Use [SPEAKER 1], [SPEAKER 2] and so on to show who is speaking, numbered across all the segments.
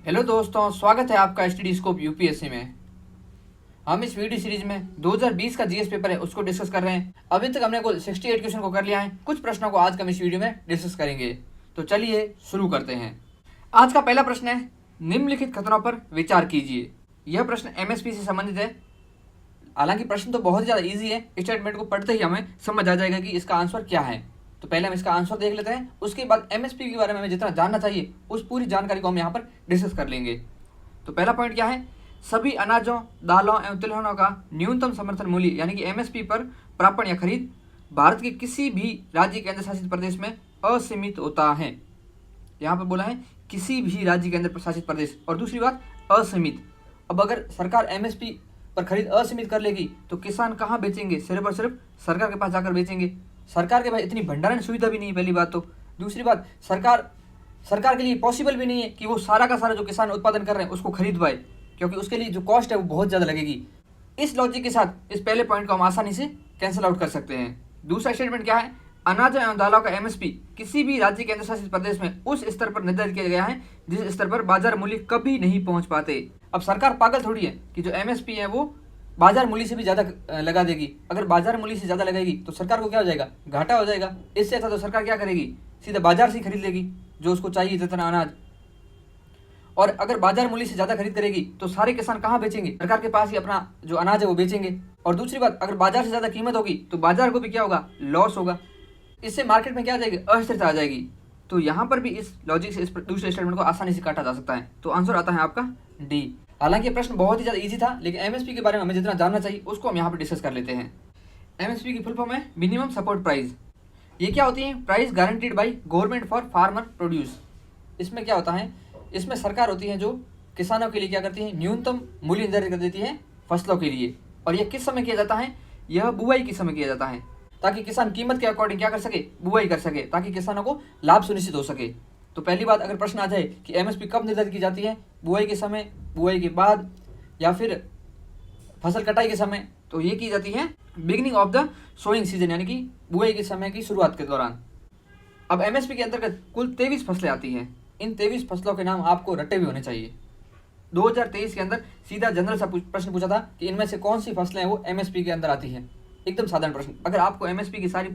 [SPEAKER 1] Hello दोस्तों, स्वागत है आपका स्टडी स्कोप यूपीएससी में। हम इस वीडियो सीरीज में 2020 का जीएस पेपर है उसको डिस्कस कर रहे हैं। अभी तक हमने कुल 68 क्वेश्चन को कर लिया है। कुछ प्रश्नों को आज हम इस वीडियो में डिस्कस करेंगे। तो चलिए शुरू करते हैं। आज का पहला प्रश्न है, निम्नलिखित कथनों पर विचार कीजिए। यह प्रश्न एमएसपी से संबंधित है। हालांकि प्रश्न तो बहुत ज़्यादा ईजी है, स्टेटमेंट को पढ़ते ही हमें समझ आ जाएगा कि इसका आंसर क्या है। तो पहले हम इसका आंसर देख लेते हैं, उसके बाद एमएसपी के बारे में हमें जितना जानना चाहिए उस पूरी जानकारी को हम यहाँ पर डिस्कस कर लेंगे। तो पहला पॉइंट क्या है, सभी अनाजों, दालों एवं तिलहनों का न्यूनतम समर्थन मूल्य यानी कि एमएसपी पर प्रापण या खरीद भारत के किसी भी राज्य केंद्र शासित प्रदेश में असीमित होता है। यहाँ पर बोला है किसी भी राज्य केंद्र शासित प्रदेश, और दूसरी बात असीमित। अब अगर सरकार एमएसपी पर खरीद असीमित कर लेगी तो किसान कहाँ बेचेंगे? सिर्फ और सिर्फ सरकार के पास जाकर बेचेंगे। सरकार के पास इतनी भंडारण सुविधा भी नहीं है, पहली बात तो। दूसरी बात, सरकार के लिए पॉसिबल भी नहीं है कि वो सारा का सारा जो किसान उत्पादन कर रहे हैं उसको खरीद पाए, क्योंकि उसके लिए जो कॉस्ट है वो बहुत ज़्यादा लगेगी। इस लॉजिक के साथ इस पहले पॉइंट को हम आसानी से कैंसिल आउट कर सकते हैं। दूसरा स्टेटमेंट क्या है, अनाज एवं दालों का एमएसपी किसी भी राज्य केंद्र शासित प्रदेश में उस स्तर पर निर्धारित किया गया है जिस स्तर पर बाजार मूल्य कभी नहीं पहुंच पाते। अब सरकार पागल थोड़ी है कि जो एमएसपी है वो बाजार मूल्य से भी ज़्यादा लगा देगी। अगर बाजार मूल्य से ज़्यादा लगाएगी तो सरकार को क्या हो जाएगा? घाटा हो जाएगा। इससे अच्छा तो सरकार क्या करेगी, सीधा बाजार से ही खरीद लेगी जो उसको चाहिए जितना अनाज। और अगर बाजार मूल्य से ज़्यादा खरीद करेगी तो सारे किसान कहाँ बेचेंगे? सरकार के पास ही अपना जो अनाज है वो बेचेंगे। और दूसरी बात, अगर बाजार से ज़्यादा कीमत होगी तो बाजार को भी क्या होगा? लॉस होगा। इससे मार्केट में क्या आ जाएगी? अस्थिरता आ जाएगी। तो यहाँ पर भी इस लॉजिक से इस दूसरे स्टेटमेंट को आसानी से काटा जा सकता है। तो आंसर आता है आपका डी। हालांकि ये प्रश्न बहुत ही ज़्यादा इजी था, लेकिन एमएसपी के बारे में हमें जितना जानना चाहिए उसको हम यहाँ पर डिस्कस कर लेते हैं। एमएसपी की फुल फॉर्म है मिनिमम सपोर्ट प्राइस। ये क्या होती है? Price guaranteed by government for farmer produce. इसमें क्या होता है, इसमें सरकार होती है जो किसानों के लिए क्या करती है? न्यूनतम मूल्य निर्धारित कर देती है फसलों के लिए। और यह किस समय किया जाता है? यह बुआई के समय किया जाता है, ताकि किसान कीमत के अकॉर्डिंग क्या कर सके? बुआई कर सके, ताकि किसानों को लाभ सुनिश्चित हो सके। तो पहली बात, अगर प्रश्न आ जाए कि एमएसपी कब निर्धारित की जाती है, बुआई के समय, बुआई के बाद, या फिर फसल कटाई के समय, तो ये की जाती है beginning of the sowing season, यानी कि बुआई के समय की शुरुआत के दौरान। अब एमएसपी के अंतर्गत कुल 23 फसलें आती हैं। इन 23 फसलों के नाम आपको रटे हुए होने चाहिए। 2023 के अंदर सीधा जनरल सा प्रश्न पूछा था कि इनमें से कौन सी फसलें वो एमएसपी के अंदर आती हैं। एकदम साधारण प्रश्न। अगर आपको एमएसपी की सारी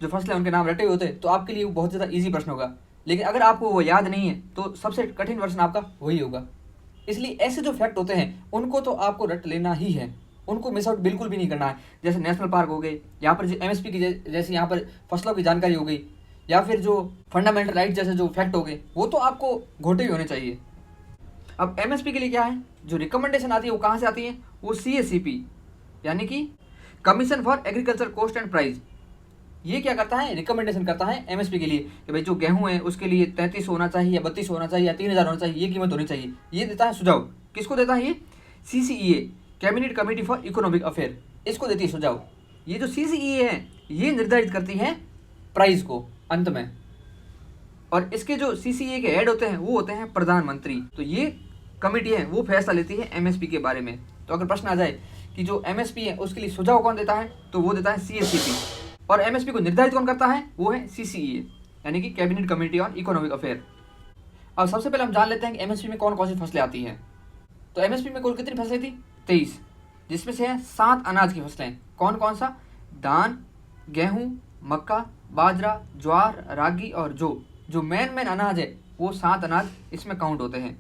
[SPEAKER 1] जो फसलें उनके नाम रटे हुए होते तो आपके लिए वो बहुत ज़्यादा ईजी प्रश्न होगा। लेकिन अगर आपको वो याद नहीं है तो सबसे कठिन प्रश्न आपका वही होगा। इसलिए ऐसे जो फैक्ट होते हैं उनको तो आपको रट लेना ही है, उनको मिस आउट बिल्कुल भी नहीं करना है। जैसे नेशनल पार्क हो गए, यहाँ पर जो एमएसपी की जैसे यहाँ पर फसलों की जानकारी हो गई, या फिर जो फंडामेंटल राइट जैसे जो फैक्ट हो गए, वो तो आपको घोटे ही होने चाहिए। अब एमएसपी के लिए क्या है, जो रिकमेंडेशन आती है वो कहाँ से आती है? वो सीएसीपी यानी कि commission for agriculture cost and price. ये क्या करता है? रिकमेंडेशन करता है एमएसपी के लिए कि भाई जो गेहूं है उसके लिए 33 होना चाहिए, या 32 होना चाहिए, या 3000 होना चाहिए, ये कीमत होनी चाहिए। ये देता है सुझाव। किसको देता है ये? CCEA, cabinet committee for economic affair, इसको देती है सुझाव। ये जो सीसीईए है ये निर्धारित करती है प्राइस को अंत में। और इसके जो सीसीईए के हेड होते हैं वो होते हैं प्रधानमंत्री। तो ये कमेटी है वो फैसला लेती है एमएसपी के बारे में। तो अगर प्रश्न आ जाए कि जो एमएसपी है उसके लिए सुझाव कौन देता है, तो वो देता है सीएससीपी। और एमएसपी को निर्धारित कौन करता है? वो है सीसीईए यानी कि cabinet committee on economic affair. अब सबसे पहले हम जान लेते हैं कि एमएसपी में कौन कौन सी फसलें आती हैं। तो एमएसपी में कुल कितनी फसलें थी? 23, जिसमें से है 7 अनाज की फसलें। कौन कौन सा? धान, गेहूँ, मक्का, बाजरा, ज्वार, रागी और जो मेन अनाज है वो 7 अनाज इसमें काउंट होते हैं।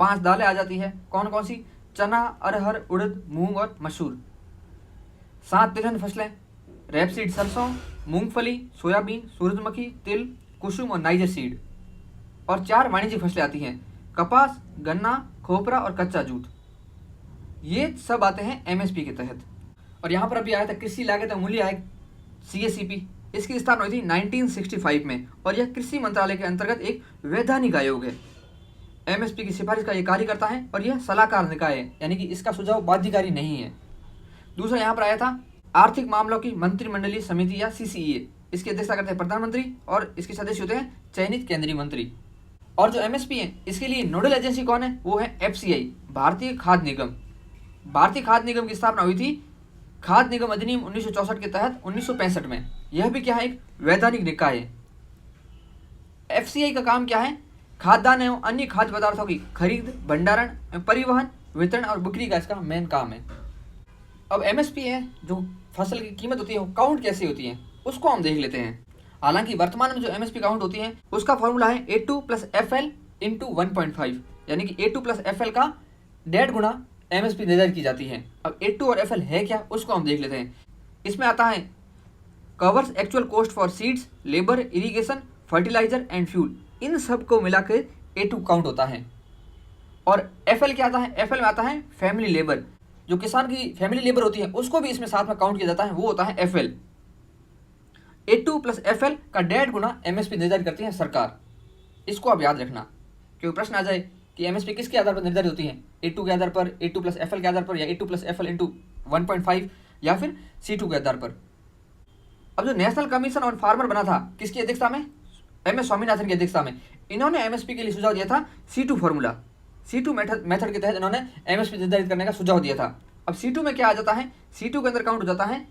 [SPEAKER 1] 5 दालें आ जाती है। कौन कौन सी? चना, अरहर, उड़द, मूंग और मसूर। 7 तिलहन फसलें, रेपसीड सरसों, मूंगफली, सोयाबीन, सूरजमुखी, तिल, कुसुम और नाइजर सीड। और 4 वाणिज्यिक फसलें आती हैं, कपास, गन्ना, खोपरा और कच्चा जूट। ये सब आते हैं एमएसपी के तहत। और यहाँ पर अभी आया था कृषि लागत मूल्य आयोग, सीएसीपी। इसकी स्थापना हुई थी 1965 में, और यह कृषि मंत्रालय के अंतर्गत एक वैधानिक आयोग है। एमएसपी की सिफारिश का ये कार्य करता है और यह सलाहकार निकाय है, यानी कि इसका सुझाव बाध्यकारी नहीं है। दूसरा यहाँ पर आया था आर्थिक मामलों की मंत्रिमंडलीय समिति या सीसीईए। इसकी अध्यक्षता करते हैं प्रधानमंत्री और इसके सदस्य होते हैं चयनित केंद्रीय मंत्री। और जो एमएसपी है इसके लिए नोडल एजेंसी कौन है? वो है एफसीआई, भारतीय खाद्य निगम। भारतीय खाद्य निगम की स्थापना हुई थी खाद्य निगम अधिनियम 1964 के तहत 1965 में। यह भी क्या है? एक वैधानिक निकाय है। एफसीआई का काम क्या है? खाद्यान्न एवं अन्य खाद्य पदार्थों की खरीद, भंडारण, परिवहन, वितरण और बिक्री का इसका मेन काम है। अब एमएसपी है, जो फसल की कीमत होती है वो काउंट कैसे होती है उसको हम देख लेते हैं। हालांकि वर्तमान में जो एमएसपी काउंट होती है उसका फॉर्मूला है A2 + FL × 1.5, यानी कि A2 + FL का 1.5 गुना एमएसपी निर्धारित की जाती है। अब A2 और FL है क्या उसको हम देख लेते हैं। इसमें आता है covers actual cost for seeds, labour, irrigation, fertiliser and fuel, इन सब को मिला के A2 काउंट होता है। और FL क्या आता है, FL में आता है फैमिली लेबर, जो किसान की फैमिली लेबर होती है उसको भी इसमें साथ में काउंट किया जाता है, वो होता है FL। A2 + FL का 1.5 गुना एमएसपी निर्धारित करती है सरकार। इसको आप याद रखना, क्योंकि प्रश्न आ जाए कि एमएसपी किसके आधार पर निर्धारित होती है, A2 के आधार पर, A2 + FL के आधार पर, या A2 + FL × 1.5, या फिर C2 के आधार पर। अब जो नेशनल कमीशन ऑन फार्मर बना था, किसकी अध्यक्षता में, MS स्वामीनाथन की अध्यक्षता में, इन्होंने एमएसपी के लिए सुझाव दिया था C2 फॉर्मूला। C2 मेथड के तहत इन्होंने एमएसपी निर्धारित करने का सुझाव दिया था। अब C2 में क्या आ जाता है, C2 के अंदर काउंट हो जाता है,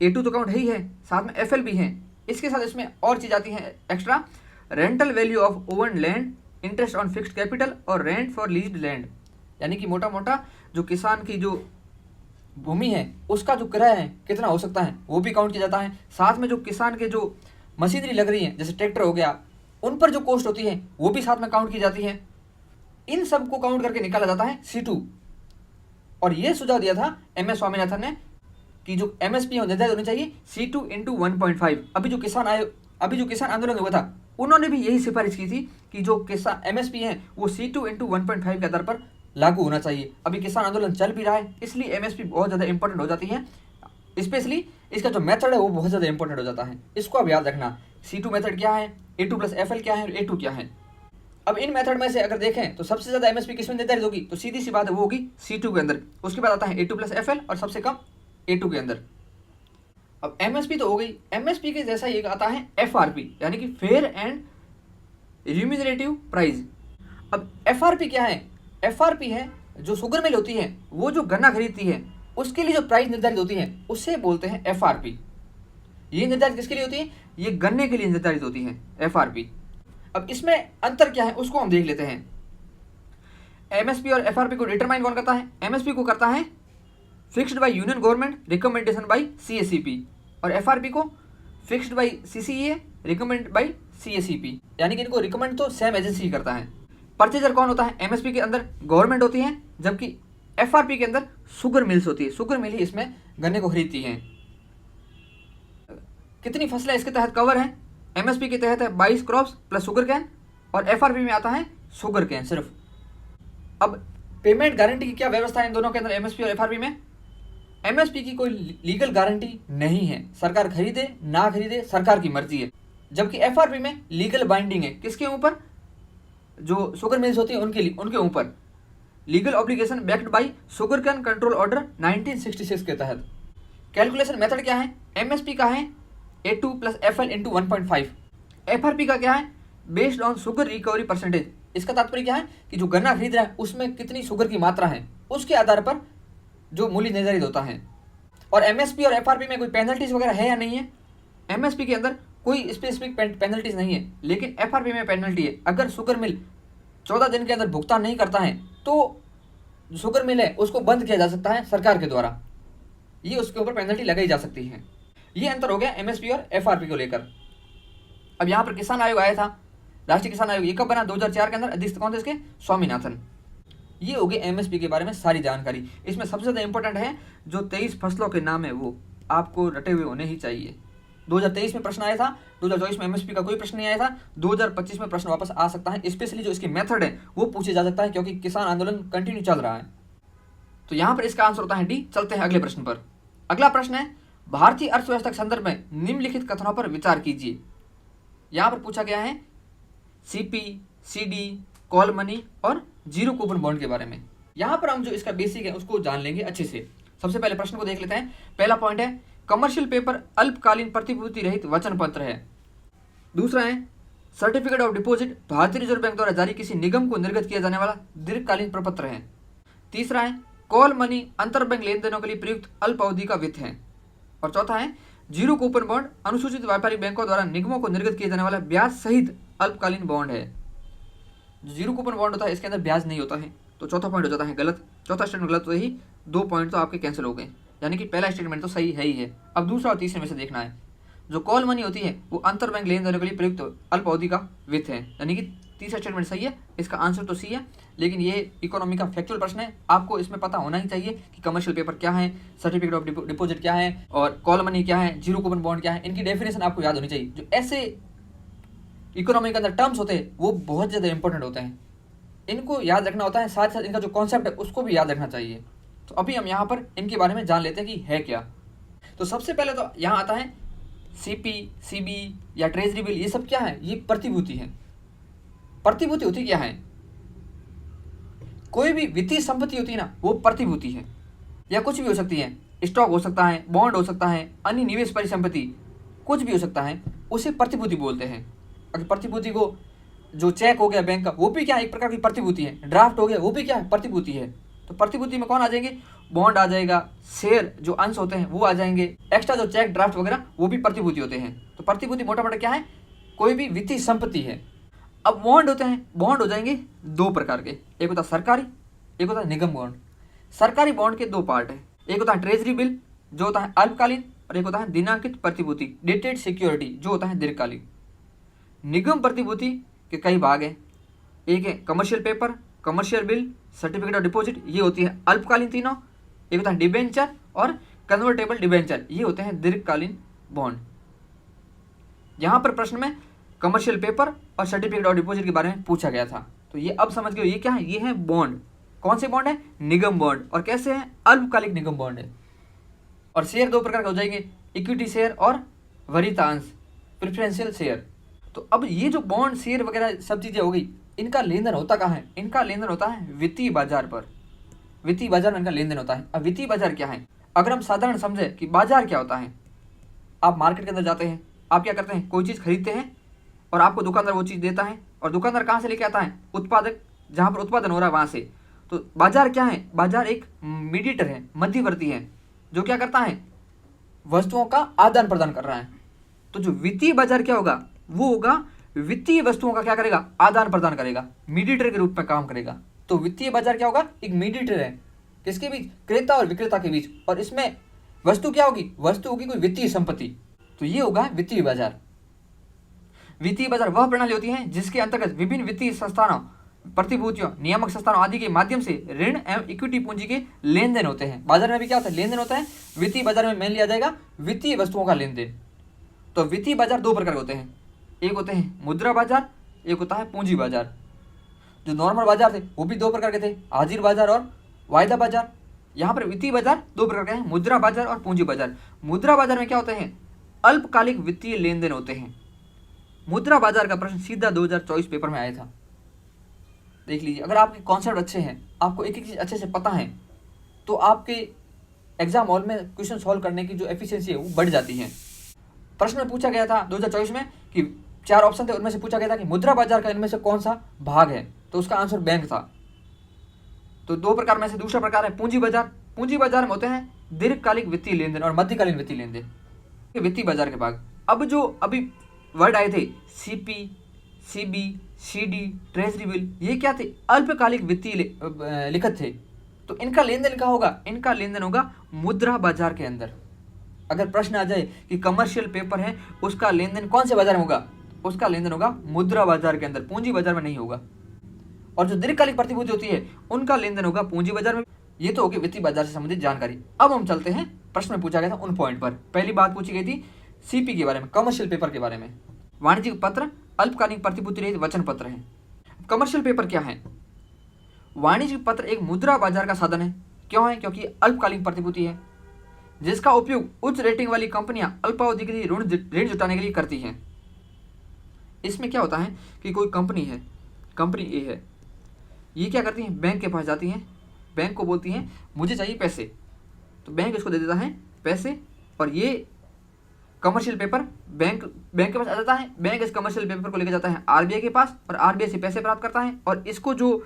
[SPEAKER 1] A2 तो काउंट है ही है, साथ में FL भी है, इसके साथ इसमें और चीज आती है extra, rental value of oven land, interest on fixed capital और रेंट फॉर लीज्ड लैंड, यानी कि मोटा मोटा जो किसान की जो भूमि है उसका जो किराया है कितना हो सकता है वो भी काउंट किया जाता है। साथ में जो किसान के जो मशीनरी लग रही है, जैसे ट्रैक्टर हो गया, उन पर जो कॉस्ट होती है वो भी साथ में काउंट की जाती है। इन सब को काउंट करके निकाला जाता है C2। और ये सुझाव दिया था MS स्वामीनाथन ने कि जो एमएसपी निर्धारित होनी चाहिए C2 × 1.5। अभी जो किसान आंदोलन हुआ था उन्होंने भी यही सिफारिश की थी कि जो किसान एमएसपी है वो C2 × 1.5 के आधार पर लागू होना चाहिए। अभी किसान आंदोलन चल भी रहा है, इसलिए एमएसपी बहुत ज़्यादा इंपॉर्टेंट हो जाती है, स्पेशली इसका जो मेथड है वो बहुत ज़्यादा इंपॉर्टेंट हो जाता है। इसको आप याद रखना, C2 मेथड क्या है, A2 + FL क्या है और A2 क्या है। अब इन मेथड में से अगर देखें तो सबसे ज़्यादा एमएसपी किसमें निर्धारित होगी, तो सीधी सी बात है वो होगी C2 के अंदर। उसके बाद आता है A2 + FL और सबसे कम A2 के अंदर। अब एमएसपी तो हो गई, एमएसपी के जैसा एक आता है FRP, यानी कि फेयर एंड रिम्यूनरेटिव प्राइस। अब FRP क्या है, FRP है जो शुगर मिल होती है वो जो गन्ना खरीदती है उसके लिए जो प्राइस निर्धारित होती है उसे बोलते हैं FRP। ये निर्धारित किसके लिए होती है, ये गन्ने के लिए निर्धारित होती है FRP। अब इसमें अंतर क्या है उसको हम देख लेते हैं। एमएसपी और FRP को डिटरमाइन कौन करता है, एमएसपी को करता है fixed by union government, recommendation by CACP, और FRP को fixed by CCEA, recommend by CACP, यानी कि इनको रिकमेंड तो सेम एजेंसी करता है। परचेजर कौन होता है, एमएसपी के अंदर गवर्नमेंट होती है, जबकि FRP के अंदर शुगर मिल्स होती है, शुगर मिल ही इसमें गन्ने को खरीदती हैं। कितनी फसलें इसके तहत कवर हैं, एमएसपी के तहत है 22 क्रॉप्स प्लस शुगर कैन, और FRP में आता है शुगर कैन सिर्फ। अब पेमेंट गारंटी की क्या व्यवस्था है इन दोनों के अंदर, एमएसपी और FRP में, एमएसपी की कोई लीगल गारंटी नहीं है, सरकार खरीदे ना खरीदे सरकार की मर्जी है, जबकि FRP में लीगल बाइंडिंग है, किसके ऊपर, जो शुगर मिल्स होती है उनके ऊपर, legal obligation backed by sugar cane control order 1966 के तहत। कैलकुलेशन मेथड क्या है, एमएसपी का है A2 + FL × 1.5, FRP का क्या है, based on sugar recovery percentage. इसका तात्पर्य क्या है कि जो गन्ना खरीद रहा है उसमें कितनी शुगर की मात्रा है उसके आधार पर जो मूल्य निर्धारित होता है। और एमएसपी और FRP में कोई पेनल्टीज वगैरह है या नहीं है, एमएसपी के अंदर कोई स्पेसिफिक पेनल्टीज नहीं है, लेकिन FRP में पेनल्टी है। अगर शुगर मिल 14 दिन के अंदर भुगतान नहीं करता है तो जो शुगर मिल है उसको बंद किया जा सकता है सरकार के द्वारा, ये उसके ऊपर पेनल्टी लगाई जा सकती है। ये अंतर हो गया एमएसपी और FRP को लेकर। अब यहाँ पर किसान आयोग आया था, राष्ट्रीय किसान आयोग, ये कब बना, 2004 के अंदर। अध्यक्ष कौन थे इसके, स्वामीनाथन। ये हो गई एमएसपी के बारे में सारी जानकारी। इसमें सबसे ज़्यादा इंपॉर्टेंट है जो 23 फसलों के नाम है वो आपको रटे हुए होने ही चाहिए। 2023 में प्रश्न आया था, 2024 में एमएसपी का कोई प्रश्न नहीं आया था, 2025 में प्रश्न वापस आ सकता है, स्पेशली जो इसकी मेथड है वो पूछे जा सकता है क्योंकि किसान आंदोलन कंटिन्यू चल रहा है। तो यहाँ पर इसका आंसर होता है D। चलते हैं अगले प्रश्न पर। अगला प्रश्न है, भारतीय अर्थव्यवस्था के संदर्भ में निम्नलिखित कथनों पर विचार कीजिए। यहाँ पर पूछा गया है CP, CD, कॉल मनी और जीरो कूपन बॉन्ड के बारे में। यहाँ पर हम जो इसका बेसिक है उसको जान लेंगे अच्छे से। सबसे पहले प्रश्न को देख लेते हैं। पहला पॉइंट है, कमर्शियल पेपर अल्पकालीन प्रतिभूति रहित वचन पत्र है। दूसरा है, सर्टिफिकेट ऑफ डिपॉजिट भारतीय रिजर्व बैंक द्वारा जारी किसी निगम को निर्गत किया जाने वाला दीर्घकालीन प्रपत्र है। तीसरा है, कॉल मनी अंतरबैंक लेन देनों के लिए प्रयुक्त अल्प अवधि का वित्त है। और चौथा है, जीरो कूपन बॉन्ड अनुसूचित व्यापारिक बैंकों द्वारा निगमों को निर्गत किए जाने वाला ब्याज सहित अल्पकालीन बॉन्ड है। जो जीरो कूपन बॉन्ड होता है इसके अंदर ब्याज नहीं होता है, तो चौथा पॉइंट हो जाता है गलत। चौथा स्टेटमेंट गलत तो ही 2 पॉइंट तो आपके कैंसिल हो गए, यानी कि पहला स्टेटमेंट तो सही है ही है। अब दूसरा और तीसरे में से देखना है। जो कॉल मनी होती है वो अंतर बैंक लेन देनों के लिए प्रयुक्त अल्प अवधि का वित्त है, यानी कि तीसरा स्टेटमेंट सही है, इसका आंसर तो सी है। लेकिन ये इकोनॉमी का फैक्चुअल प्रश्न है, आपको इसमें पता होना ही चाहिए कि कमर्शियल पेपर क्या है, सर्टिफिकेट ऑफ डिपॉजिट क्या है और कॉल मनी क्या है, जीरो कूपन बॉन्ड क्या है, इनकी डेफिनेशन आपको याद होनी चाहिए। जो ऐसे इकोनॉमी के अंदर टर्म्स होते हैं वो बहुत ज़्यादा इंपॉर्टेंट होते हैं, इनको याद रखना होता है, साथ साथ इनका जो कॉन्सेप्ट है उसको भी याद रखना चाहिए। तो अभी हम यहाँ पर इनके बारे में जान लेते हैं कि है क्या। तो सबसे पहले तो यहाँ आता है सीपी, सीबी या ट्रेजरी बिल, ये सब क्या है? ये प्रतिभूति है। प्रतिभूति होती क्या है? कोई भी वित्तीय संपत्ति होती है ना, वो प्रतिभूति है, या कुछ भी हो सकती है, स्टॉक हो सकता है, बॉन्ड हो सकता है, अन्य निवेश परिसंपत्ति कुछ भी हो सकता है, उसे प्रतिभूति बोलते हैं। अगर प्रतिभूति को जो चेक हो गया बैंक का वो भी क्या है? एक प्रकार की प्रतिभूति है। ड्राफ्ट हो गया वो भी क्या है? प्रतिभूति है। तो प्रतिभूति में कौन आ जाएंगे? बॉन्ड आ जाएगा, शेयर जो अंश होते हैं वो आ जाएंगे, एक्स्ट्रा जो चेक ड्राफ्ट वगैरह वो भी प्रतिभूति होते हैं। तो प्रतिभूति मोटा मोटा क्या है? कोई भी वित्तीय संपत्ति है। अब बॉन्ड होते हैं, बॉन्ड हो जाएंगे 2 प्रकार के, एक होता है सरकारी, एक होता है निगम बॉन्ड। सरकारी बॉन्ड के 2 पार्ट है, एक होता है ट्रेजरी बिल जो होता है अल्पकालीन, और एक होता है दिनांकित प्रतिभूति डेटेड सिक्योरिटी जो होता है दीर्घकालीन। निगम प्रतिभूति के कई भाग हैं, एक है commercial paper, commercial bill, certificate of deposit, ये होती है अल्पकालीन तीनों। एक होता है डिबेंचर और कन्वर्टेबल डिबेंचर, ये होते हैं दीर्घकालीन बॉन्ड। यहाँ पर प्रश्न में कमर्शियल पेपर और सर्टिफिकेट ऑफ डिपॉजिट के बारे में पूछा गया था, तो ये अब समझ गए ये क्या है? ये है बॉन्ड। कौन से बॉन्ड है? निगम बॉन्ड। और कैसे है? अल्पकालिक निगम बॉन्ड है। और शेयर 2 प्रकार के हो जाएंगे, इक्विटी शेयर और वरीयतांश प्रेफरेंशियल शेयर। तो अब ये जो बॉन्ड, शेयर वगैरह सब चीज़ें हो गई, इनका लेन देन होता कहाँ है? इनका लेन देन होता है वित्तीय बाजार पर। वित्तीय बाजार में इनका लेन देन होता है। अब वित्तीय बाजार क्या है? अगर हम साधारण समझे कि बाजार क्या होता है, आप मार्केट के अंदर जाते हैं, आप क्या करते हैं? कोई चीज़ खरीदते हैं और आपको दुकानदार वो चीज़ देता है, और दुकानदार कहाँ से लेके आता है? उत्पादक, जहाँ पर उत्पादन हो रहा है वहाँ से। तो बाजार क्या है? बाजार एक मीडिएटर है, मध्यवर्ती है, जो क्या करता है? वस्तुओं का आदान प्रदान कर रहा है। तो जो वित्तीय बाजार क्या होगा? वो होगा वित्तीय वस्तुओं का क्या करेगा? आदान प्रदान करेगा, मीडिएटर के रूप में काम करेगा। तो वित्तीय बाजार क्या होगा? एक मीडिएटर है, किसके बीच? क्रेता और विक्रेता के बीच। और इसमें वस्तु क्या होगी? वस्तु होगी कोई वित्तीय संपत्ति। तो ये होगा वित्तीय बाजार। वित्तीय बाजार वह प्रणाली होती है जिसके अंतर्गत विभिन्न वित्तीय संस्थानों, प्रतिभूतियों, नियामक संस्थानों आदि के माध्यम से ऋण एवं इक्विटी पूंजी के लेन देन होते हैं। बाजार में भी क्या होता है? लेन देन होता है। वित्तीय बाजार में मेन लिया जाएगा वित्तीय वस्तुओं का लेन देन। तो वित्तीय बाजार 2 प्रकार के होते हैं, एक होते हैं मुद्रा बाजार, एक होता है पूंजी बाजार। जो नॉर्मल बाजार थे वो भी 2 प्रकार के थे, हाजिर बाजार और वायदा बाजार। यहाँ पर वित्तीय बाजार 2 प्रकार के हैं, मुद्रा बाजार और पूंजी बाजार। मुद्रा बाजार में क्या होते हैं? अल्पकालिक वित्तीय लेन देन होते हैं। मुद्रा बाजार का प्रश्न सीधा 2024 पेपर में आया था, देख लीजिए। अगर आपके कॉन्सेप्ट अच्छे हैं, आपको एक एक चीज़ अच्छे से पता है, तो आपके एग्जाम हॉल में क्वेश्चन सॉल्व करने की जो एफिशिएंसी है वो बढ़ जाती है। प्रश्न में पूछा गया था 2024 में कि 4 ऑप्शन थे, उनमें से पूछा गया था कि मुद्रा बाजार का इनमें से कौन सा भाग है, तो उसका आंसर बैंक था। तो 2 प्रकार में से दूसरा प्रकार है पूंजी बाजार। पूंजी बाजार में होते हैं दीर्घकालिक वित्तीय लेन देन और मध्यकालीन वित्तीय लेन देन, वित्तीय बाजार के भाग। अब जो अभी वर्ड आए थे CP, CB, CD, treasury bill, ये क्या थे? अल्पकालिक वित्तीय लिखत थे। तो इनका लेन देन कहाँ होगा? इनका लेन देन होगा मुद्रा बाजार के अंदर। अगर प्रश्न आ जाए कि कमर्शियल पेपर है, उसका लेन देन कौन से बाजार में होगा? उसका लेन देन होगा मुद्रा बाजार के अंदर, पूंजी बाजार में नहीं होगा। और जो दीर्घकालिक प्रतिभूति होती है उनका लेन देन होगा पूंजी बाजार में। ये तो होगी वित्तीय बाजार से संबंधित जानकारी। अब हम चलते हैं प्रश्न में पूछा गया था उन पॉइंट पर। पहली बात पूछी गई थी सीपी के बारे में, कमर्शियल पेपर के बारे में। वाणिज्यिक पत्र अल्पकालिक प्रतिभूति रहित वचन पत्र है। कमर्शियल पेपर क्या है? वाणिज्यिक पत्र एक मुद्रा बाजार का साधन है। क्यों है? क्योंकि अल्पकालिक प्रतिभूति है जिसका उपयोग उच्च रेटिंग वाली कंपनियां अल्पावधि के लिए ऋण जुटाने के लिए करती हैं। इसमें क्या होता है कि कोई कंपनी है, कंपनी ए है, ये क्या करती है? बैंक के पास जाती हैं, बैंक को बोलती हैं मुझे चाहिए पैसे, तो बैंक इसको दे देता है पैसे, और ये कमर्शियल पेपर बैंक के पास आ जाता है। बैंक इस कमर्शियल पेपर को लेकर जाता है आरबीआई के पास, और आरबीआई से पैसे प्राप्त करता है। और इसको जो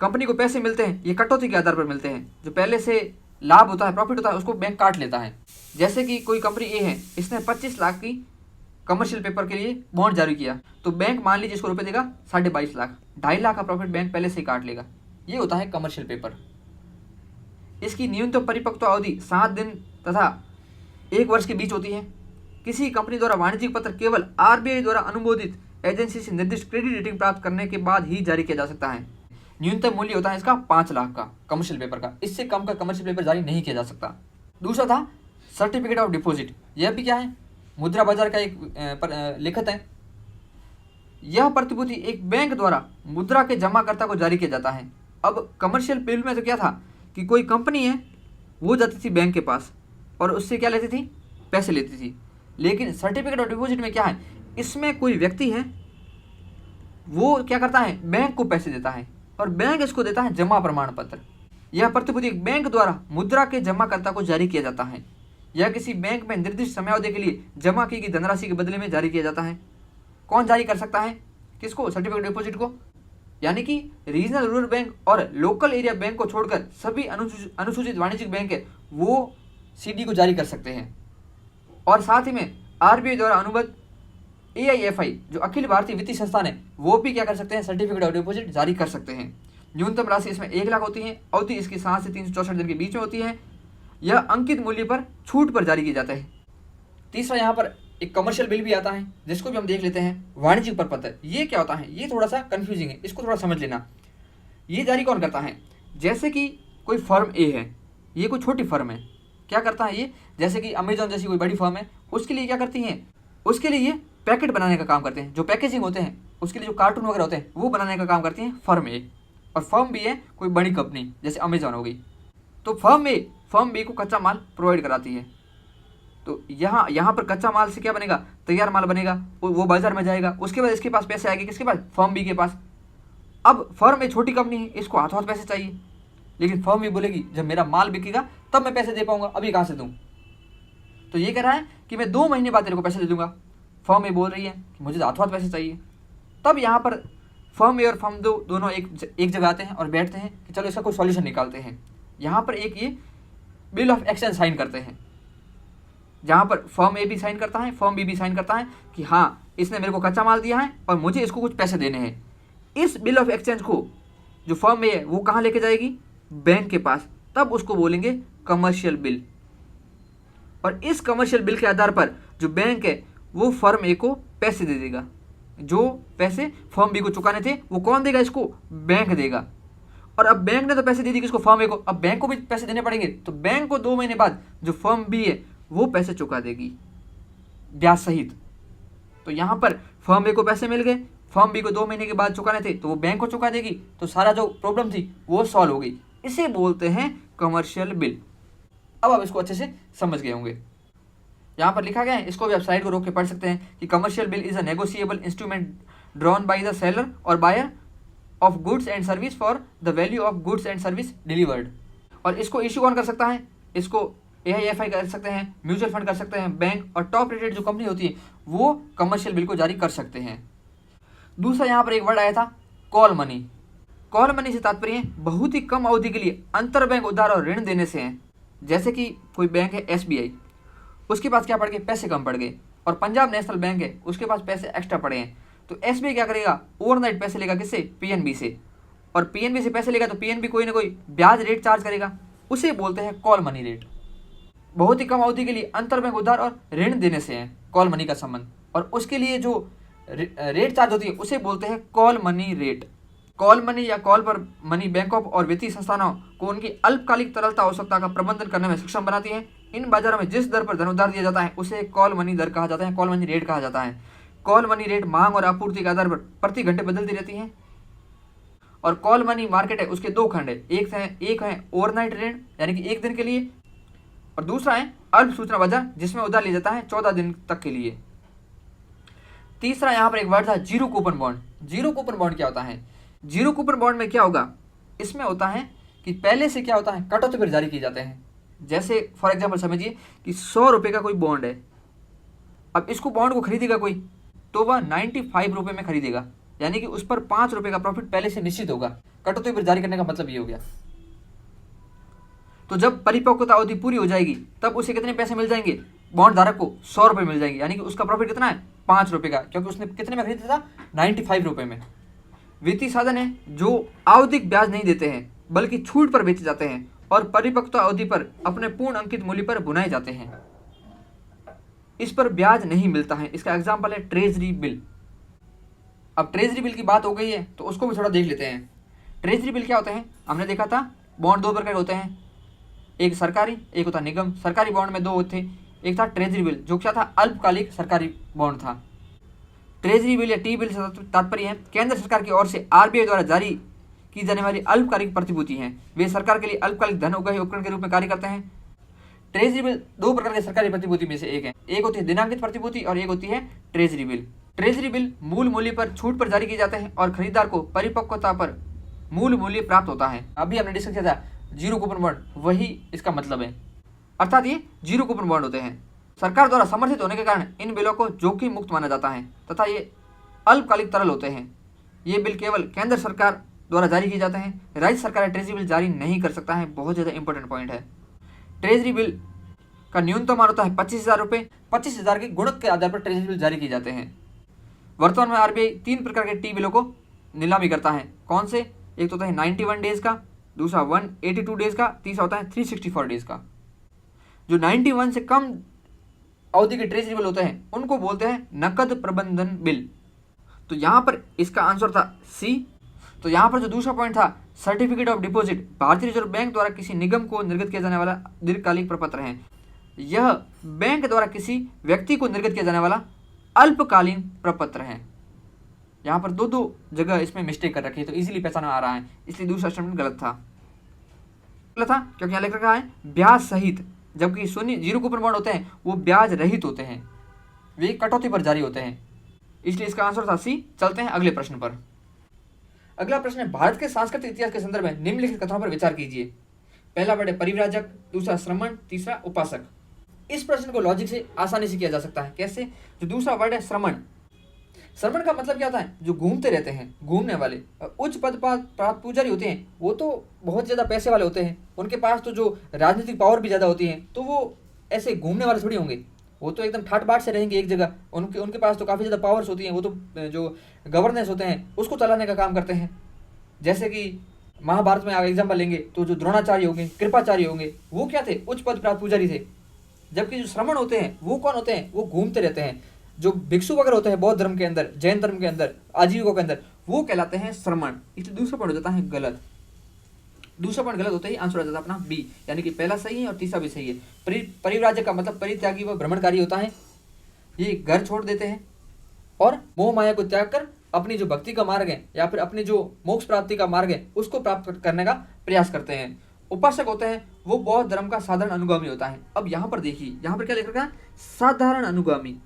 [SPEAKER 1] कंपनी को पैसे मिलते हैं ये कटौती के आधार पर मिलते हैं। जो पहले से लाभ होता है, प्रॉफिट होता है, उसको बैंक काट लेता है। जैसे कि कोई कंपनी ए है, इसने 25 लाख की कमर्शियल पेपर के लिए बॉन्ड जारी किया तो बैंक मान लीजिए इसको रुपए देगा 22.5 लाख, 2.5 लाख का प्रॉफिट बैंक पहले से ही काट लेगा। ये होता है कमर्शियल पेपर। इसकी न्यूनतम परिपक्वता अवधि 7 दिन तथा 1 वर्ष के बीच होती है। किसी कंपनी द्वारा वाणिज्यिक पत्र केवल आरबीआई द्वारा अनुमोदित एजेंसी से निर्दिष्ट क्रेडिट रेटिंग प्राप्त करने के बाद ही जारी किया जा सकता है। न्यूनतम मूल्य होता है इसका 5 लाख का कमर्शियल पेपर का, इससे कम का कमर्शियल पेपर जारी नहीं किया जा सकता। दूसरा था सर्टिफिकेट ऑफ डिपॉजिट। यह भी क्या है, मुद्रा बाजार का एक लिखत है। यह प्रतिभूति एक बैंक द्वारा मुद्रा के जमाकर्ता को जारी किया जाता है। अब कमर्शियल बिल में तो क्या था कि कोई कंपनी है वो जाती थी बैंक के पास और उससे क्या लेती थी, पैसे लेती थी। लेकिन सर्टिफिकेट ऑफ डिपॉजिट में क्या है, इसमें कोई व्यक्ति है वो क्या करता है, बैंक को पैसे देता है और बैंक इसको देता है जमा प्रमाण पत्र। यह प्रतिभूति एक बैंक द्वारा मुद्रा के जमाकर्ता को जारी किया जाता है। यह किसी बैंक में निर्दिष्ट समयावधि के लिए जमा की गई धनराशि के बदले में जारी किया जाता है। कौन जारी कर सकता है किसको, सर्टिफिकेट डिपॉजिट को, यानी कि रीजनल रूरल बैंक और लोकल एरिया बैंक को छोड़कर सभी अनुसूचित वाणिज्यिक बैंक है वो सीडी को जारी कर सकते हैं। और साथ ही में आरबीआई द्वारा अनुबद्ध एआईएफआई जो अखिल भारतीय वित्तीय संस्थान है वो भी क्या कर सकते हैं, सर्टिफिकेट ऑफ डिपॉजिट जारी कर सकते हैं। न्यूनतम राशि इसमें 1 लाख होती है। अवधि इसकी 7 से 364 दिन के बीच में होती है। यह अंकित मूल्य पर छूट पर जारी किया जाता है। तीसरा यहाँ पर एक कमर्शियल बिल भी आता है जिसको भी हम देख लेते हैं, वाणिज्यिक प्रपत्र। ये क्या होता है, ये थोड़ा सा कंफ्यूजिंग है, इसको थोड़ा समझ लेना। ये जारी कौन करता है, जैसे कि कोई फर्म ए है, ये कोई छोटी फर्म है, क्या करता है ये, जैसे कि अमेजॉन जैसी कोई बड़ी फर्म है, उसके लिए क्या करती है, उसके लिए ये पैकेट बनाने का काम करते हैं। जो पैकेजिंग होते हैं उसके लिए जो कार्टून वगैरह होते हैं वो बनाने का काम करती है फर्म ए। और फर्म बी है कोई बड़ी कंपनी जैसे अमेजॉन हो गई। तो फर्म बी को कच्चा माल प्रोवाइड कराती है। तो यहाँ पर कच्चा माल से क्या बनेगा, तैयार माल बनेगा, वो बाजार में जाएगा। उसके बाद इसके पास पैसे आएंगे, किसके पास, फर्म बी के पास। अब फर्म ए छोटी कंपनी है, इसको हाथों हाथ पैसे चाहिए, लेकिन फर्म बी बोलेगी जब मेरा माल बिकेगा तब मैं पैसे दे पाऊंगा, अभी कहाँ से दूँ। तो ये कह रहा है कि मैं 2 महीने बाद तेरे को पैसे दे दूंगा। फर्म ए बोल रही है कि मुझे हाथों हाथ पैसे चाहिए। तब यहाँ पर फर्म ए और फर्म दोनों एक जगह आते हैं और बैठते हैं कि चलो इसका कोई सॉल्यूशन निकालते हैं। यहाँ पर एक ये बिल ऑफ एक्सचेंज साइन करते हैं, जहाँ पर फर्म ए भी साइन करता है, फर्म बी भी साइन करता है कि हाँ इसने मेरे को कच्चा माल दिया है और मुझे इसको कुछ पैसे देने हैं। इस बिल ऑफ एक्सचेंज को जो फर्म ए है वो कहाँ लेके जाएगी, बैंक के पास। तब उसको बोलेंगे कमर्शियल बिल। और इस कमर्शियल बिल के आधार पर जो बैंक है वो फर्म ए को पैसे दे देगा। जो पैसे फर्म बी को चुकाने थे वो कौन देगा, इसको बैंक देगा। और अब बैंक ने तो पैसे दे दिए किसको, फर्म ए को। अब बैंक को भी पैसे देने पड़ेंगे, तो बैंक को 2 महीने बाद जो फर्म बी है वो पैसे चुका देगी ब्याज सहित। तो यहाँ पर फर्म ए को पैसे मिल गए, फर्म बी को 2 महीने के बाद चुकाने थे तो वो बैंक को चुका देगी। तो सारा जो प्रॉब्लम थी वो सॉल्व हो गई। इसे बोलते हैं कमर्शियल बिल। अब आप इसको अच्छे से समझ गए होंगे। यहाँ पर लिखा गया है, इसको भी आप साइड को रोक के पढ़ सकते हैं कि commercial bill is a negotiable instrument drawn by the seller और buyer of goods and service for the value of goods and service delivered. और इसको इश्यू कौन कर सकता है, इसको एआईएफआई कर सकते हैं, म्यूचुअल फंड कर सकते हैं, बैंक और टॉप रेटेड जो कंपनी होती है वो कमर्शियल बिल को जारी कर सकते हैं। दूसरा यहाँ पर एक वर्ड आया था कॉल मनी। कॉल मनी से तात्पर्य बहुत ही कम अवधि के लिए अंतर बैंक उधार और ऋण देने से है। जैसे कि कोई बैंक है एसबीआई, उसके पास क्या पड़ गए, पैसे कम पड़ गए, और पंजाब नेशनल बैंक है उसके पास पैसे एक्स्ट्रा पड़े हैं। तो एसबीआई क्या करेगा, ओवरनाइट पैसे लेगा किससे, पीएनबी से। और पीएनबी से पैसे लेगा तो पीएनबी कोई ना कोई ब्याज रेट चार्ज करेगा, उसे बोलते हैं कॉल मनी रेट। बहुत ही कम अवधि के लिए अंतर बैंक उधार और ऋण देने से है कॉल मनी का संबंध, और उसके लिए जो रेट चार्ज होती है उसे बोलते हैं call money rate. Call money या कॉल पर मनी बैंकों और वित्तीय संस्थानों को उनकी अल्पकालिक तरलता आवश्यकता का प्रबंधन करने में सक्षम बनाती है। इन बाजारों में जिस दर पर धन उधार दिया जाता है उसे कॉल मनी दर कहा जाता है, कॉल मनी रेट कहा जाता है। कॉल मनी रेट मांग और आपूर्ति के आधार पर प्रति घंटे बदलती रहती है। और कॉल मनी मार्केट है उसके 2 खंड है, एक है ओवरनाइट ऋण यानी कि 1 दिन के लिए, और दूसरा है अल्प सूचना बाजार जिसमें उधार लिया जाता है 14 दिन तक के लिए। तीसरा यहाँ पर एक वर्ड था zero coupon bond. Zero coupon bond क्या होता है, जीरो कूपन बॉन्ड में क्या होगा, इसमें होता है कि पहले से क्या होता है कटौती पर जारी किए जाते हैं। जैसे फॉर एग्जांपल समझिए कि 100 रुपये का कोई बॉन्ड है, अब इसको बॉन्ड को खरीदेगा कोई तो वह 95 रुपये में खरीदेगा, यानी कि उस पर 5 रुपये का प्रॉफिट पहले से निश्चित होगा। कटौती पर जारी करने का मतलब ये हो गया। तो जब परिपक्वता अवधि पूरी हो जाएगी तब उसे कितने पैसे मिल जाएंगे, बॉन्ड धारक को 100 रुपये मिल जाएंगे, यानी कि उसका प्रॉफिट कितना है ₹5 का, क्योंकि उसने कितने में खरीदा था? 95 रुपये में। वित्तीय साधन है जो आवधिक ब्याज नहीं देते हैं बल्कि छूट पर बेचे जाते हैं और परिपक्वता अवधि पर अपने पूर्ण अंकित मूल्य पर बुनाए जाते हैं। इस पर ब्याज नहीं मिलता है। इसका एग्जाम्पल है ट्रेजरी बिल। अब ट्रेजरी बिल की बात हो गई है तो उसको भी थोड़ा देख लेते हैं। ट्रेजरी बिल क्या होते हैं? हमने देखा था बॉन्ड दो प्रकार होते हैं, एक सरकारी, एक होता निगम। सरकारी बॉन्ड में दो थे, एक था ट्रेजरी बिल जो क्या था? अल्पकालिक सरकारी बॉन्ड था। ट्रेजरी बिल या टी बिल से तात्पर्य है केंद्र सरकार की ओर से आरबीआई द्वारा जारी की जाने वाली अल्पकालिक प्रतिभूति हैं। वे सरकार के लिए अल्पकालिक धन उगाही उपकरण के रूप में कार्य करते हैं। ट्रेजरी बिल दो प्रकार के सरकारी प्रतिभूति में से एक है, एक होती है दिनांकित प्रतिभूति और एक होती है ट्रेजरी बिल। ट्रेजरी बिल मूल मूल्य पर छूट पर जारी किए जाते हैं और खरीदार को परिपक्वता पर मूल मूल्य प्राप्त होता है। अभी हमने डिस्कस किया था जीरो कूपन बॉन्ड, वही इसका मतलब है, अर्थात ये जीरो कूपन बॉन्ड होते हैं। सरकार द्वारा समर्थित होने के कारण इन बिलों को जोखिम मुक्त माना जाता है तथा ये अल्पकालिक तरल होते हैं। ये बिल केवल केंद्र सरकार द्वारा जारी किए जाते हैं, राज्य सरकार ट्रेजरी बिल जारी नहीं कर सकता है। बहुत ज़्यादा इंपॉर्टेंट पॉइंट है। ट्रेजरी बिल का न्यूनतम मान होता है 25,000 रुपये। 25,000 के गुणक के आधार पर ट्रेजरी बिल जारी किए जाते हैं। वर्तमान में आरबीआई 3 प्रकार के टी बिलों को नीलामी करता है। कौन से? एक तो होता है 91 डेज का, दूसरा 182 डेज का, तीसरा होता है 364 डेज का। जो 91 से कम अवधि के ट्रेजरी बिल होते हैं उनको बोलते हैं नकद प्रबंधन बिल। तो यहाँ पर इसका आंसर था सी। तो यहाँ पर जो दूसरा पॉइंट था सर्टिफिकेट ऑफ डिपॉजिट, भारतीय रिजर्व बैंक द्वारा किसी निगम को निर्गत किया जाने वाला दीर्घकालिक प्रपत्र है। यह बैंक द्वारा किसी व्यक्ति को निर्गत किया जाने वाला अल्पकालीन प्रपत्र है। यहाँ पर दो जगह इसमें मिस्टेक कर रखी है तो इजीली पहचान आ रहा है, इसलिए दूसरा स्टेटमेंट गलत था क्योंकि यहाँ लिख रखा है ब्याज सहित, जबकि शून्य जीरो कूपन बॉन्ड होते हैं वो ब्याज रहित होते हैं, वे कटौती पर जारी होते हैं, इसलिए इसका आंसर था सी। चलते हैं अगले प्रश्न पर। अगला प्रश्न है भारत के सांस्कृतिक इतिहास के संदर्भ में निम्नलिखित कथनों पर विचार कीजिए। पहला वर्ड है परिव्राजक, दूसरा श्रमण, तीसरा उपासक। इस प्रश्न को लॉजिक से आसानी से किया जा सकता है। कैसे? जो दूसरा वर्ड है श्रमण, श्रमण का मतलब क्या होता है? जो घूमते रहते हैं, घूमने वाले। उच्च पद प्राप्त पुजारी होते हैं वो तो बहुत ज़्यादा पैसे वाले होते हैं, उनके पास तो जो राजनीतिक पावर भी ज़्यादा होती है, तो वो ऐसे घूमने वाले थोड़ी होंगे, वो तो एकदम ठाट बाट से रहेंगे एक जगह। उनके पास तो काफ़ी ज़्यादा पावर्स होती हैं, वो तो जो गवर्नेंस होते हैं उसको चलाने का काम करते हैं। जैसे कि महाभारत में आप एग्जाम्पल लेंगे तो जो द्रोणाचार्य होंगे, कृपाचार्य होंगे, वो क्या थे? उच्च पद प्राप्त पुजारी थे। जबकि जो श्रमण होते हैं वो कौन होते हैं? वो घूमते रहते हैं। जो भिक्षु वगैरह होते हैं बौद्ध धर्म के अंदर, जैन धर्म के अंदर, आजीविकों के अंदर, वो कहलाते हैं श्रमण। इसलिए दूसरा पॉइंट हो जाता है गलत। दूसरा पॉइंट गलत होता है, आंसर हो जाता है अपना बी, यानी कि पहला सही है और तीसरा भी सही है। परिव्राजक का मतलब परित्यागी व भ्रमणकारी होता है। ये घर छोड़ देते हैं और मोह माया को त्याग कर अपनी जो भक्ति का मार्ग है या फिर अपनी जो मोक्ष प्राप्ति का मार्ग है उसको प्राप्त करने का प्रयास करते हैं। उपासक होते हैं वो बौद्ध धर्म का साधारण अनुगामी होता है। अब यहाँ पर देखिए, यहाँ पर क्या लिख रखा है? साधारण अनुगामी।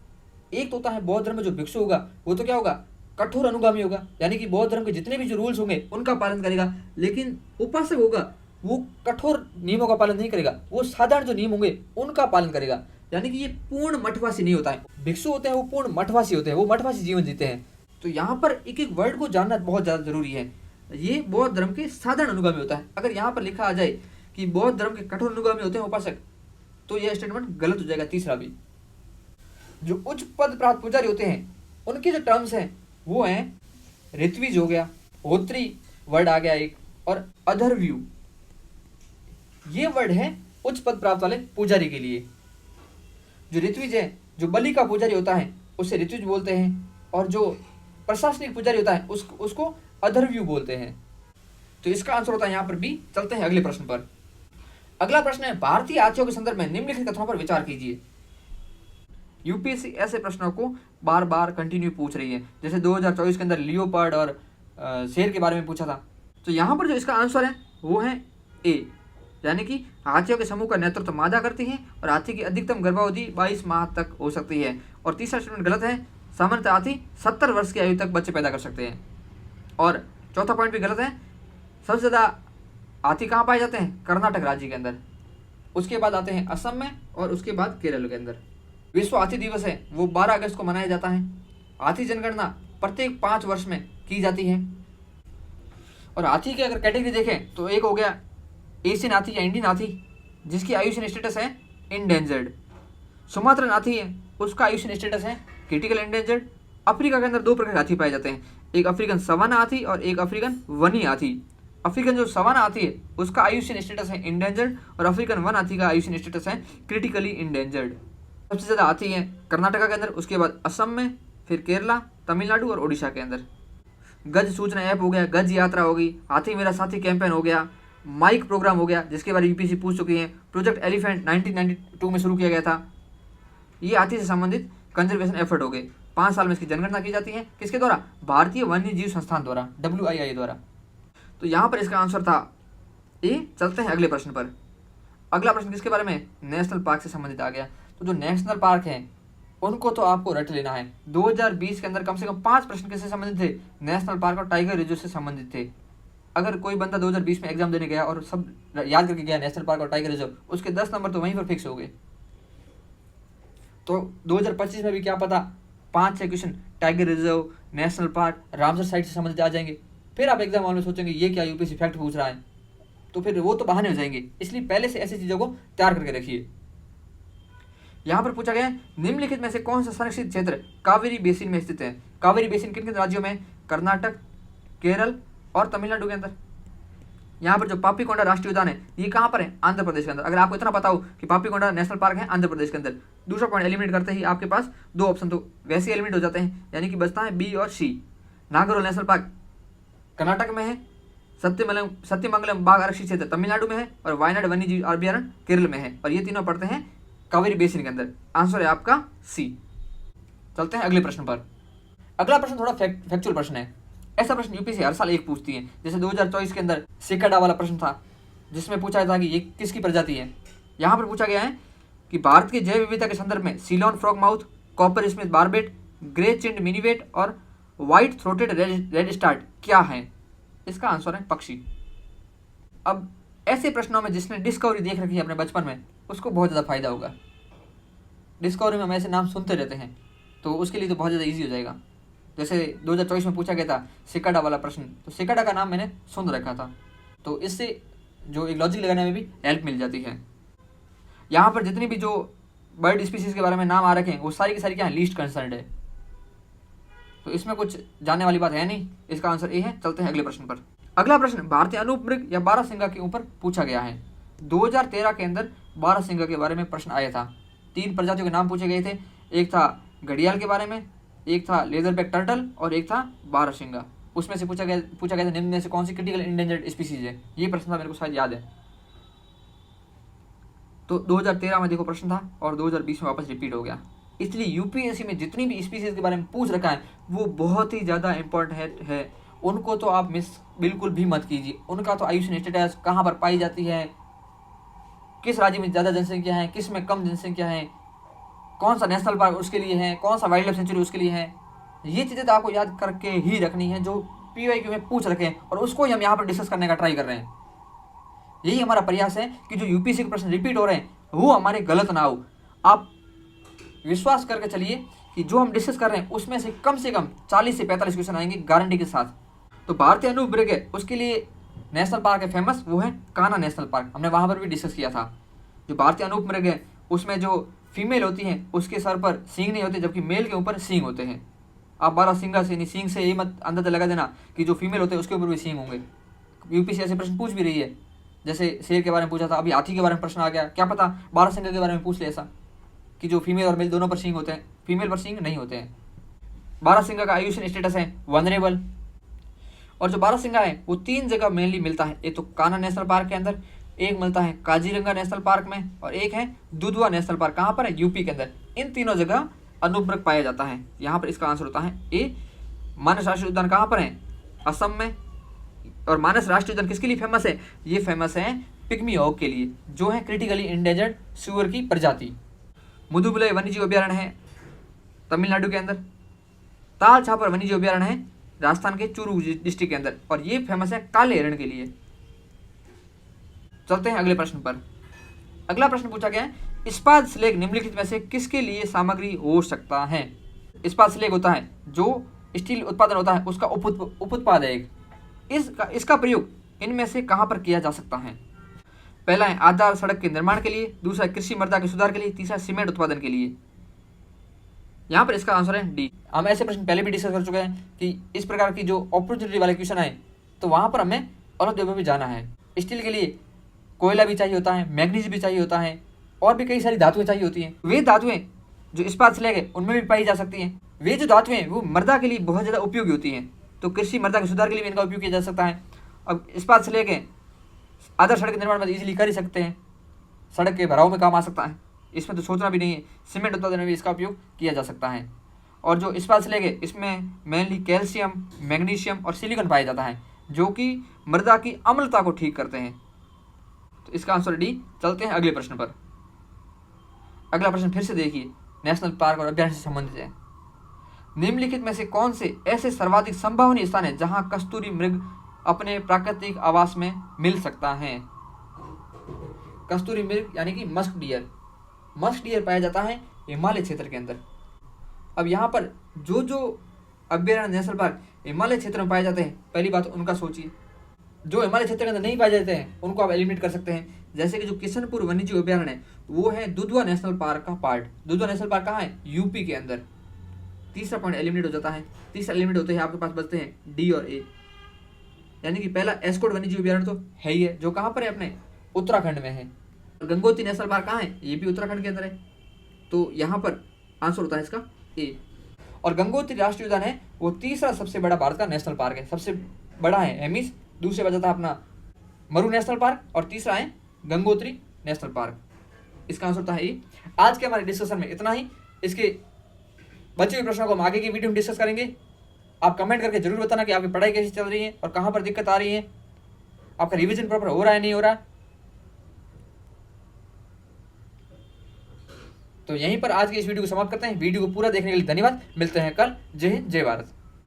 [SPEAKER 1] एक तो होता है बौद्ध धर्म में जो भिक्षु होगा वो तो क्या होगा? कठोर अनुगामी होगा, यानी कि बौद्ध धर्म के जितने भी जो रूल्स होंगे उनका पालन करेगा। लेकिन उपासक होगा वो कठोर नियमों का पालन नहीं करेगा, वो साधारण जो नियम होंगे उनका पालन करेगा। यानी कि ये पूर्ण मठवासी नहीं होता है। भिक्षु होते हैं वो पूर्ण मठवासी होते हैं, वो मठवासी जीवन जीते हैं। तो यहाँ पर एक एक वर्ड को जानना बहुत ज़्यादा जरूरी है। ये बौद्ध धर्म के साधारण अनुगामी होता है। अगर यहाँ पर लिखा आ जाए कि बौद्ध धर्म के कठोर अनुगामी होते हैं उपासक, तो यह स्टेटमेंट गलत हो जाएगा, तीसरा भी। जो उच्च पद प्राप्त पुजारी होते हैं उनके जो टर्म्स हैं वो हैं ऋत्विज हो गया, होत्री वर्ड आ गया एक, और अधर्व्यू, ये वर्ड है उच्च पद प्राप्त वाले पुजारी के लिए। जो ऋत्विज है, जो बलि का पुजारी होता है उसे ऋत्विज बोलते हैं, और जो प्रशासनिक पुजारी होता है उसको अधर्व्यू बोलते हैं। तो इसका आंसर होता है यहाँ पर बी। चलते हैं अगले प्रश्न पर। अगला प्रश्न है भारतीय हाथियों के संदर्भ में निम्नलिखित कथनों पर विचार कीजिए। यूपीएससी ऐसे प्रश्नों को बार बार कंटिन्यू पूछ रही है। जैसे 2024 के अंदर लियोपार्ड और शेर के बारे में पूछा था। तो यहाँ पर जो इसका आंसर है वो है ए, यानी कि हाथियों के समूह का नेतृत्व मादा करती है और हाथी की अधिकतम गर्भावधि 22 माह तक हो सकती है। और तीसरा स्टेटमेंट गलत है, सामान्यतः हाथी 70 वर्ष की आयु तक बच्चे पैदा कर सकते हैं। और चौथा पॉइंट भी गलत है, सबसे ज़्यादा हाथी कहाँ पाए जाते हैं? कर्नाटक राज्य के अंदर, उसके बाद आते हैं असम में, और उसके बाद केरल के अंदर। विश्व हाथी दिवस है वो 12 अगस्त को मनाया जाता है। हाथी जनगणना प्रत्येक 5 वर्ष में की जाती है। और हाथी की अगर कैटेगरी देखें तो एक हो गया एशियन हाथी या इंडियन हाथी, जिसकी आयुषन स्टेटस है इंडेंजर्ड। सुमात्रन हाथी है, उसका आयुष्य स्टेटस है क्रिटिकल एंडेंजर्ड। अफ्रीका के अंदर दो प्रकार के हाथी पाए जाते हैं, एक अफ्रीकन सवाना हाथी और एक अफ्रीकन वनी हाथी। अफ्रीकन जो सवाना हाथी है उसका आयुष्य स्टेटस है इंडेंजर्ड और अफ्रीकन वन हाथी का आयुष्य स्टेटस है क्रिटिकली इंडेंजर्ड। सबसे ज़्यादा हाथी हैं कर्नाटका के अंदर, उसके बाद असम में, फिर केरला, तमिलनाडु और उड़ीसा के अंदर। गज सूचना ऐप हो गया, गज यात्रा होगी, हाथी मेरा साथी कैंपेन हो गया, माइक प्रोग्राम हो गया जिसके बारे में यूपीएससी पूछ चुकी है, प्रोजेक्ट एलिफेंट 1992 में शुरू किया गया था। ये हाथी से संबंधित कंजर्वेशन एफर्ट हो गए। 5 साल में इसकी जनगणना की जाती है, किसके द्वारा? भारतीय वन्य जीव संस्थान द्वारा, WII द्वारा। तो यहाँ पर इसका आंसर था ए। चलते हैं अगले प्रश्न पर। अगला प्रश्न किसके बारे में? नेशनल पार्क से संबंधित आ गया। तो जो नेशनल पार्क हैं उनको तो आपको रट लेना है। 2020 के अंदर कम से कम 5 प्रश्न किससे संबंधित थे? नेशनल पार्क और टाइगर रिजर्व से संबंधित थे। अगर कोई बंदा 2020 में एग्जाम देने गया और सब याद करके गया नेशनल पार्क और टाइगर रिजर्व, उसके 10 नंबर तो वहीं पर फिक्स हो गए। तो 2025 में भी क्या पता 5-6 question tiger reserve, national park, Ramsar site से संबंधित आ जाएंगे। फिर आप एग्जाम हॉल में सोचेंगे ये क्या यूपीएससी फैक्ट पूछ रहा है, तो फिर वो तो बहाने हो जाएंगे। इसलिए पहले से ऐसी चीज़ों को तैयार करके रखिए। यहाँ पर पूछा गया है निम्नलिखित में से कौन सा संरक्षित क्षेत्र कावेरी बेसिन में स्थित है? कावेरी बेसिन किन किन राज्यों में? कर्नाटक, केरल और तमिलनाडु के अंदर। यहाँ पर जो पापीकोंडा राष्ट्रीय उद्यान है ये कहाँ पर है? आंध्र प्रदेश के अंदर। अगर आपको इतना पता हो कि पापीकोंडा नेशनल पार्क है आंध्र प्रदेश के अंदर, दूसरा पॉइंट एलिमिनेट करते ही आपके पास 2 ऑप्शन तो वैसे एलिमिनेट हो जाते हैं, यानी कि बचता है बी और सी। नागरहोल नेशनल पार्क कर्नाटक में है, सत्यमंगलम बाघ आरक्षित क्षेत्र तमिलनाडु में है और वायनाड वन्यजीव अभ्यारण्य केरल में है, और ये तीनों पड़ते हैं कावेरी बेसिन के अंदर। आंसर है आपका सी। चलते हैं अगले प्रश्न पर। अगला प्रश्न थोड़ा फैक्चुअल प्रश्न है। ऐसा प्रश्न यूपीएससी हर साल एक पूछती है। जैसे 2024 के अंदर सिकाडा वाला प्रश्न था जिसमें पूछा था कि ये किसकी प्रजाति है। यहाँ पर पूछा गया है कि भारत की जैव विविधता के संदर्भ में Ceylon frogmouth, coppersmith barbet, grey chinned minivet और व्हाइट थ्रोटेड रेड स्टार्ट क्या है? इसका आंसर है पक्षी। अब ऐसे प्रश्नों में जिसने डिस्कवरी देख रखी है अपने बचपन में उसको बहुत ज़्यादा फायदा होगा। डिस्कवरी में हम ऐसे नाम सुनते रहते हैं तो उसके लिए तो बहुत ज़्यादा ईजी हो जाएगा। जैसे 2024 में पूछा गया था सिकाडा वाला प्रश्न, तो सिकाडा का नाम मैंने सुन रखा था, तो इससे जो एक लॉजिक लगाने में भी हेल्प मिल जाती है। यहाँ पर जितनी भी जो बर्ड स्पीसीज के बारे में नाम आ रखे हैं वो सारी की सारी क्या है? लीस्ट कंसर्न्ड है, तो इसमें कुछ जानने वाली बात है नहीं। इसका आंसर ए है। चलते हैं अगले प्रश्न पर। अगला प्रश्न भारतीय अनुपमृग या बारहसिंगा के ऊपर पूछा गया है। 2013 के अंदर बारहसिंगा के बारे में प्रश्न आया था। 3 प्रजातियों के नाम पूछे गए थे, एक था घड़ियाल के बारे में, एक था लेदरबैक टर्टल और एक था बारहसिंगा। उसमें से पूछा गया था निम्न में से कौन सी क्रिटिकल इंडेंजर्ड स्पीसीज है। ये प्रश्न था, मेरे को शायद याद है। तो 2013 में देखो प्रश्न था और 2020 में वापस रिपीट हो गया। इसलिए यूपीएससी में जितनी भी स्पीसीज के बारे में पूछ रखा है वो बहुत ही ज़्यादा इंपॉर्टेंट है। उनको तो आप मिस बिल्कुल भी मत कीजिए। उनका तो आयुष्य स्टेटस, कहाँ पर पाई जाती है, किस राज्य में ज़्यादा जनसंख्या है, किस में कम जनसंख्या है, कौन सा नेशनल पार्क उसके लिए है, कौन सा वाइल्ड लाइफ सेंचुरी उसके लिए है, ये चीज़ें तो आपको याद करके ही रखनी है जो PYQ में पूछ रखे हैं, और उसको ही हम यहाँ पर डिस्कस करने का ट्राई कर रहे हैं। यही हमारा प्रयास है कि जो यूपीएससी के प्रश्न रिपीट हो रहे हैं वो हमारे गलत ना हो। आप विश्वास करके चलिए कि जो हम डिस्कस कर रहे हैं उसमें से कम 40 से 45 क्वेश्चन आएंगे गारंटी के साथ। तो भारतीय अनुपमृग है उसके लिए नेशनल पार्क है फेमस, वो है कान्हा नेशनल पार्क। हमने वहाँ पर भी डिस्कस किया था। जो भारतीय अनुपमृग है उसमें जो फीमेल होती हैं उसके सर पर सींग नहीं होते, जबकि मेल के ऊपर सींग होते हैं। आप बारहसिंगा से नहीं, सींग से ये मत अंदाजा लगा देना कि जो फीमेल होते हैं उसके ऊपर भी सींग होंगे। यूपीएससी ऐसे प्रश्न पूछ भी रही है। जैसे शेर के बारे में पूछा था, अभी हाथी के बारे में प्रश्न आ गया, क्या पता बारहसिंगा के बारे में पूछ ले ऐसा कि जो फीमेल और मेल दोनों पर सींग होते हैं, फीमेल पर सींग नहीं होते हैं। बारहसिंगा का आयुष्य स्टेटस है वनरेबल। और जो बारहसिंगा है वो 3 जगह मेनली मिलता है। एक तो कान्हा नेशनल पार्क के अंदर, एक मिलता है काजीरंगा नेशनल पार्क में, और एक है दुधवा नेशनल पार्क। कहाँ पर है? यूपी के अंदर। इन तीनों जगह अनुपमृग पाया जाता है। यहाँ पर इसका आंसर होता है ए। मानस राष्ट्रीय उद्यान कहाँ पर है? असम में। और मानस राष्ट्रीय उद्यान किसके लिए फेमस है? ये फेमस है पिग्मी हॉग के लिए, जो है क्रिटिकली इंडेंजर्ड सुअर की प्रजाति। मुदुबलई वन्यजीव अभ्यारण्य है तमिलनाडु के अंदर। ताल छापर वन्यजीव अभ्यारण्य है राजस्थान के चूरू डिस्ट्रिक्ट के अंदर, और ये फेमस है काले हिरण के लिए। चलते हैं अगले प्रश्न पर। अगला प्रश्न पूछा गया है इस्पात स्लेग निम्नलिखित में से किसके लिए सामग्री हो सकता है? इस्पात स्लेग होता है जो स्टील उत्पादन होता है उसका उपउत्पाद है एक। इसका प्रयोग इनमें से कहाँ पर किया जा सकता है? पहला है आधार सड़क के निर्माण के लिए, दूसरा कृषि मृदा के सुधार के लिए, तीसरा सीमेंट उत्पादन के लिए। यहाँ पर इसका आंसर है डी। हम ऐसे प्रश्न पहले भी डिस्कस कर चुके हैं कि इस प्रकार की जो अपॉर्चुनिटी वाले क्वेश्चन आए तो वहाँ पर हमें अलग जगह भी जाना है। स्टील के लिए कोयला भी चाहिए होता है, मैग्नीज भी चाहिए होता है, और भी कई सारी धातुएं चाहिए होती हैं। वे धातुएं जो इस्पात से लेके उनमें भी पाई जा सकती हैं। वे जो धातुएं वो मृदा के लिए बहुत ज़्यादा उपयोगी होती हैं, तो कृषि मृदा के सुधार के लिए भी इनका उपयोग किया जा सकता है। अब इस्पात से लेके आधार सड़क के निर्माण में इजीली कर ही सकते हैं, सड़क के भराव में काम आ सकता है, इसमें तो सोचना भी नहीं है। सीमेंट उत्पादन में भी इसका उपयोग किया जा सकता है। और जो इस्पात से लेके इसमें मेनली कैल्शियम, मैग्नीशियम और सिलिकॉन पाया जाता है, जो कि मृदा की अम्लता को ठीक करते हैं। तो इसका आंसर डी। चलते हैं अगले प्रश्न पर। अगला प्रश्न फिर से देखिए, नेशनल पार्क और अभ्यारण्य से संबंधित है। निम्नलिखित में से कौन से ऐसे सर्वाधिक संभावनीय स्थान है जहां कस्तूरी मृग अपने प्राकृतिक आवास में मिल सकता है? कस्तूरी मृग यानी कि मस्क डियर पाया जाता है हिमालय क्षेत्र के अंदर। अब यहाँ पर जो जो अभ्यारण्य नेशनल पार्क हिमालय क्षेत्र में पाए जाते हैं, पहली बात उनका सोचिए। जो हिमालय क्षेत्र के अंदर नहीं पाए जाते हैं उनको आप एलिमिनेट कर सकते हैं। जैसे कि जो किशनपुर वन्यजीव अभ्यारण्य है वो है दुधवा नेशनल पार्क का पार्ट। दुधवा नेशनल पार्क कहाँ है? यूपी के अंदर। तीसरा पॉइंट एलिमिनेट हो जाता है। तीसरा एलिमिनेट होते हैं आपके पास बचते हैं डी और ए, यानी कि पहला एस्कोट वन्यजीव अभ्यारण्य तो है ही है, जो कहाँ पर है? अपने उत्तराखंड में है। गंगोत्री नेशनल पार्क कहाँ है? ये भी उत्तराखंड के अंदर है, तो यहाँ पर आंसर होता है इसका ए। और गंगोत्री राष्ट्रीय उद्यान है वो तीसरा सबसे बड़ा भारत का नेशनल पार्क है। सबसे बड़ा है एमिस, दूसरे बचा था अपना मरु नेशनल पार्क, और तीसरा है गंगोत्री नेशनल पार्क। इसका आंसर होता है ए। आज के हमारे डिस्कशन में इतना ही। इसके बचे हुए प्रश्नों को हम आगे की वीडियो में डिस्कस करेंगे। आप कमेंट करके जरूर बताना कि आपकी पढ़ाई कैसी चल रही है और कहाँ पर दिक्कत आ रही है, आपका रिवीजन प्रॉपर हो रहा है नहीं हो रहा। तो यहीं पर आज की इस वीडियो को समाप्त करते हैं। वीडियो को पूरा देखने के लिए धन्यवाद। मिलते हैं कल। जय हिंद, जय भारत।